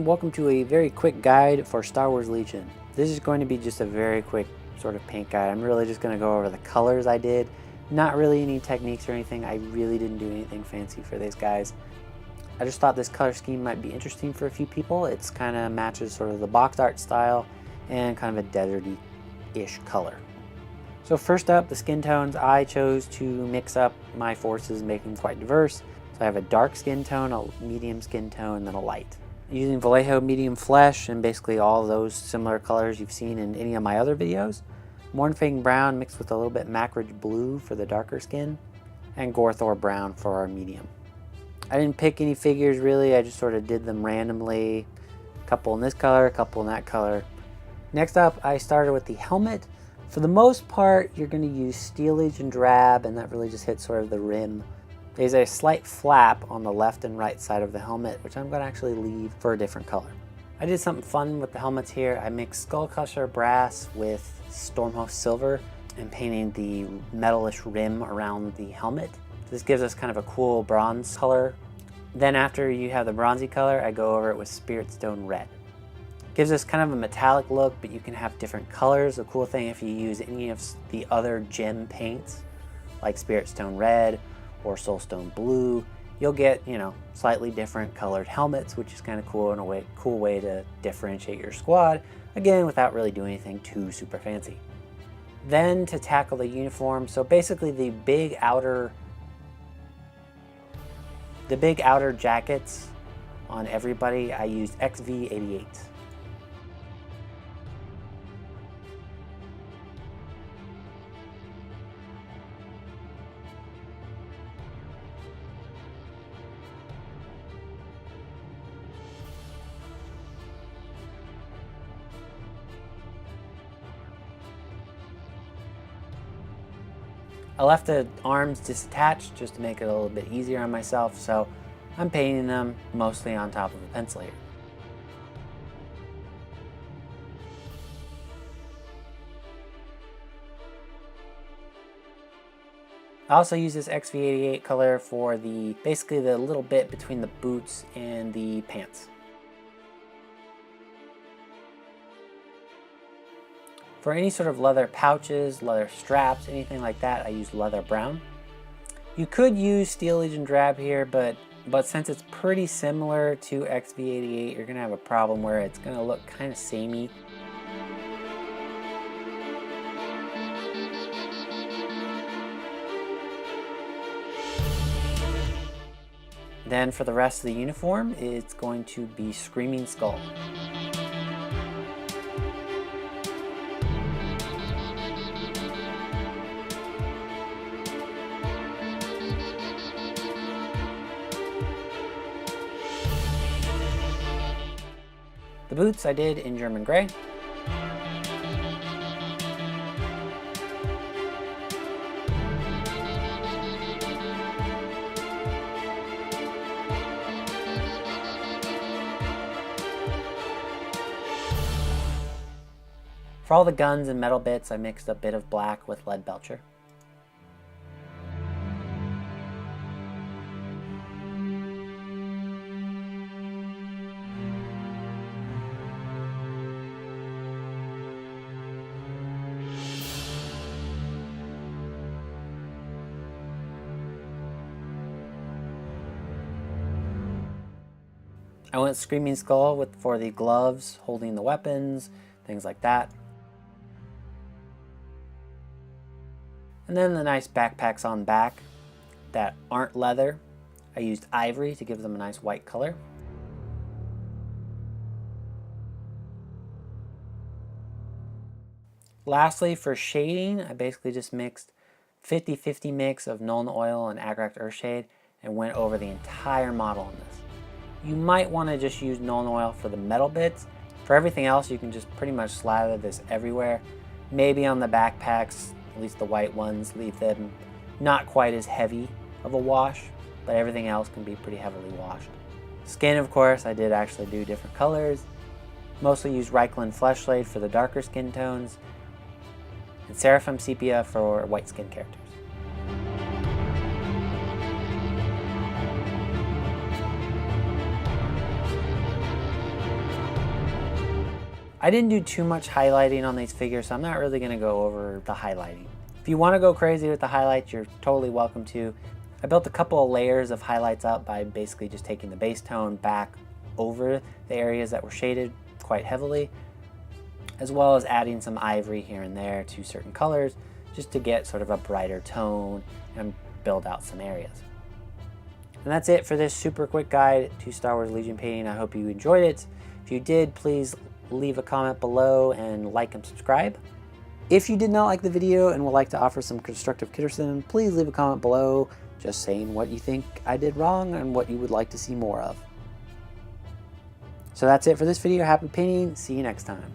welcome to a very quick guide for Star Wars Legion. This is going to be just a very quick sort of paint guide. I'm really just going to go over the colors I did. Not really any techniques or anything. I really didn't do anything fancy for these guys. I just thought this color scheme might be interesting for a few people. It's kind of matches sort of the box art style and kind of a deserty-ish color. So first up, the skin tones. I chose to mix up my forces, make them quite diverse. So I have a dark skin tone, a medium skin tone, and then a light. Using Vallejo medium flesh and basically all those similar colors you've seen in any of my other videos. Mournfang Brown mixed with a little bit Maccrage Blue for the darker skin, and Gorthor Brown for our medium. I didn't pick any figures really, I just sort of did them randomly. A couple in this color, a couple in that color. Next up, I started with the helmet. For the most part, you're going to use steelage and drab, and that really just hits sort of the rim. There's a slight flap on the left and right side of the helmet, which I'm going to actually leave for a different color. I did something fun with the helmets here. I mixed Skullcrusher Brass with Stormhost Silver and painting the metalish rim around the helmet. This gives us kind of a cool bronze color. Then after you have the bronzy color, I go over it with Spirit Stone Red. Gives us kind of a metallic look, but you can have different colors. The cool thing, if you use any of the other gem paints, like Spirit Stone Red or Soulstone Blue, you'll get, slightly different colored helmets, which is kind of cool and a cool way to differentiate your squad, again, without really doing anything too super fancy. Then to tackle the uniform, so basically the big outer jackets on everybody, I used XV88. I left the arms disattached just to make it a little bit easier on myself, so I'm painting them mostly on top of a pencil here. I also use this XV88 color for basically the little bit between the boots and the pants. For any sort of leather pouches, leather straps, anything like that, I use leather brown. You could use steelage and drab here, but since it's pretty similar to XV88, you're gonna have a problem where it's gonna look kind of samey. Then for the rest of the uniform, it's going to be Screaming Skull. The boots I did in German gray. For all the guns and metal bits, I mixed a bit of black with Leadbelcher. I went Screaming Skull for the gloves, holding the weapons, things like that. And then the nice backpacks on back that aren't leather. I used ivory to give them a nice white color. Lastly, for shading, I basically just mixed 50-50 mix of Nuln Oil and Agrax Earthshade and went over the entire model on this. You might want to just use Nuln Oil for the metal bits. For everything else, you can just pretty much slather this everywhere. Maybe on the backpacks, at least the white ones, leave them not quite as heavy of a wash, but everything else can be pretty heavily washed. Skin, of course, I did actually do different colors. Mostly use Reikland Fleshblade for the darker skin tones, and Seraphim Sepia for white skin characters. I didn't do too much highlighting on these figures, so I'm not really going to go over the highlighting. If you want to go crazy with the highlights, you're totally welcome to. I built a couple of layers of highlights up by basically just taking the base tone back over the areas that were shaded quite heavily, as well as adding some ivory here and there to certain colors just to get sort of a brighter tone and build out some areas. And that's it for this super quick guide to Star Wars Legion painting. I hope you enjoyed it. If you did, please leave a comment below and like and subscribe. If you did not like the video and would like to offer some constructive criticism, please leave a comment below just saying what you think I did wrong and what you would like to see more of. So that's it for this video. Happy painting. See you next time.